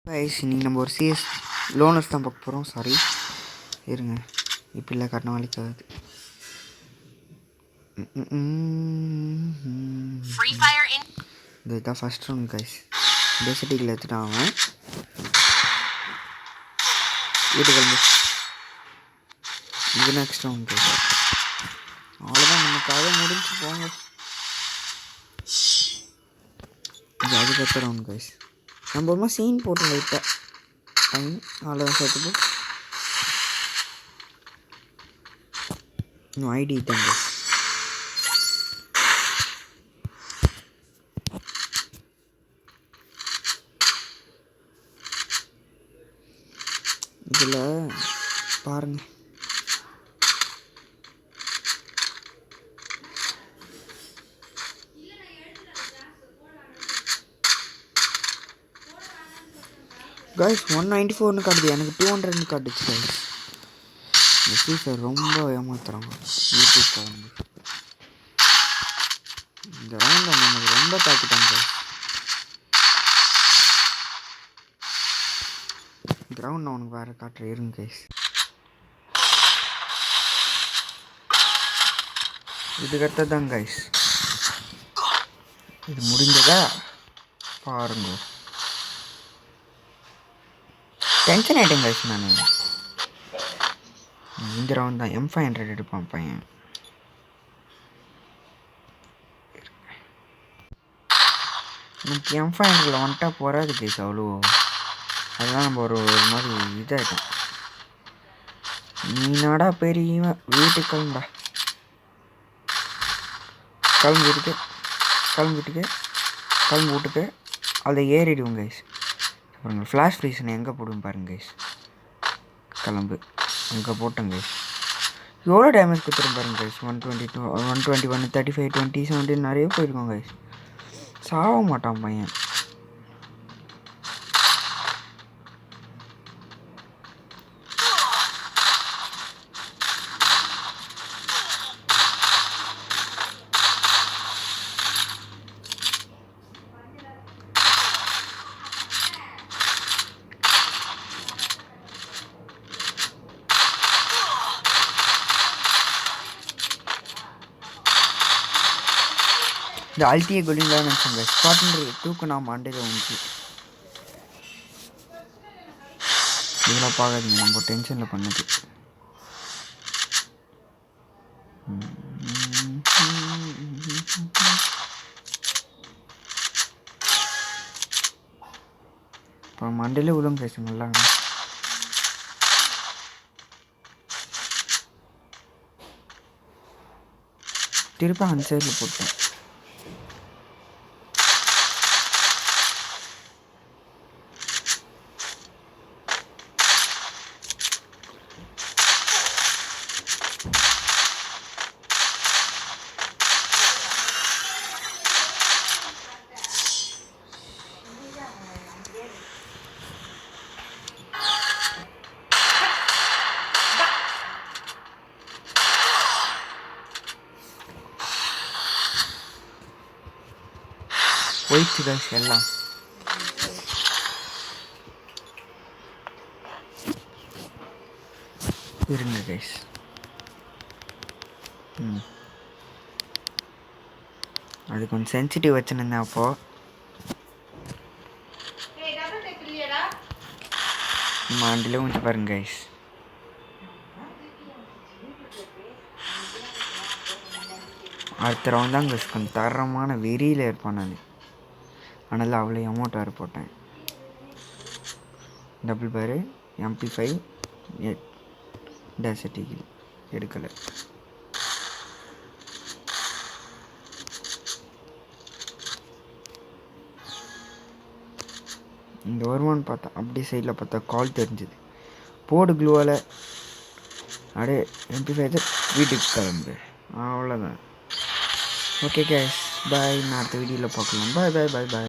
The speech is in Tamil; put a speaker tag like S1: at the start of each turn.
S1: கைஸ் இன்னைக்கு நம்ம ஒரு சிஎஸ் லோனர்ஸ் தான் பார்க்க போகிறோம். சாரி இருங்க, இப்போ இல்லை கட்டின வலிக்காது. இதுதான் ஃபஸ்ட் ரவுண்ட் கைஸ். டெசர்ட்டிக்கில் எடுத்துட்டான் அவன். வீட்டுக்கு வந்து இது நெக்ஸ்ட் ரவுண்ட் கைஸ். அவ்வளோதான், நமக்காக முடிஞ்சு போங்க. இது அதுக்கப்புறம் ரவுண்ட் கைஸ். நம்ம ஒரு சீன் போட்டு லைட்டாக டைம் அவ்வளோதான் சேர்த்துப்போ. இன்னும் ஐடி தாங்க. இதில் பாருங்க, கைஸ் 194 காட்டுது, எனக்கு 200 காட்டுச்சு கைஸ். இந்த ஃப்ரீ ஃபயர் ரொம்ப ஏமாத்துறாங்க யூடியூப் வந்து. இந்த ரவுண்டில் நமக்கு ரொம்ப தாக்கிட்டாங்க கைஸ். கிரவுண்ட் அவனுக்கு வேறு காட்டுற இருங்க கைஸ். இதுக்கடுத்தது தான் கைஸ். இது முடிஞ்சதா பாருங்க. டென்ஷன் ஆகிட்டேன் கைஸ் நான். இந்த ரவுண்ட் தான் M500 எடுப்பான் பையன். எனக்கு M500 வந்துட்டா போகாது கைஸ் அவ்வளோ. அதெல்லாம் நம்ம ஒரு மாதிரி இதாகிட்டோம். நீ நாடா பெரிய வீட்டுக்கு கிளம்புடா, கிளம்பி விட்டுட்டு அதை ஏறிடுவோம் கைஸ். அப்புறம் ஃப்ளாஷ் ஃப்ரீசன் எங்கே போடுவோம் பாருங்க கைஸ். கிளம்பு அங்கே போட்டேன் கைஸ். எவ்வளோ டேமேஜ் கொடுத்துரும் பாருங்க கைஸ். 122 121 35 20 17 நிறைய போயிருக்கோம் கைஸ். சாக மாட்டான் பையன். இந்த அல்ட்டியை கொல்லிங்களாக நினச்சாங்க. ஸ்பாட்ன்ற தூக்கு நான் மண்டையில் வந்துச்சு. இதெல்லாம் பார்க்காதீங்க, நம்ம டென்ஷனில் பண்ணது. இப்போ மண்டையிலே விழும் பேசுங்களா. திருப்பி அந்த சைடில் போட்டேன். போயிடுச்சு கைஸ் எல்லாம். இருங்க கைஸ். அது கொஞ்சம் சென்சிட்டிவ் வச்சுருந்தேன். அப்போது மாண்டிலே கொஞ்சம் பாருங்க கைஸ். அடுத்த ரவுண்ட் தான் கைஸ் கொஞ்சம் தரமான வெறியில் இருப்பான் நான். அதனால் அவ்வளோ அமௌண்ட் வேறு போட்டேன். டபுள் பேரு MP5 டெசர்ட்டிக்கில் எடுக்கலை. இந்த வருமானு பார்த்தா அப்படியே சைடில் பார்த்தா கால் தெரிஞ்சுது. போடு க்ளூவால் அப்படியே MP5 வீட்டுக்கு கிளம்பு. அவ்வளோதான். ஓகே கேஸ், பாய். நான் அடுத்த வீடியோவில் பார்க்கலாம். பாய் பாய் பாய் பாய்.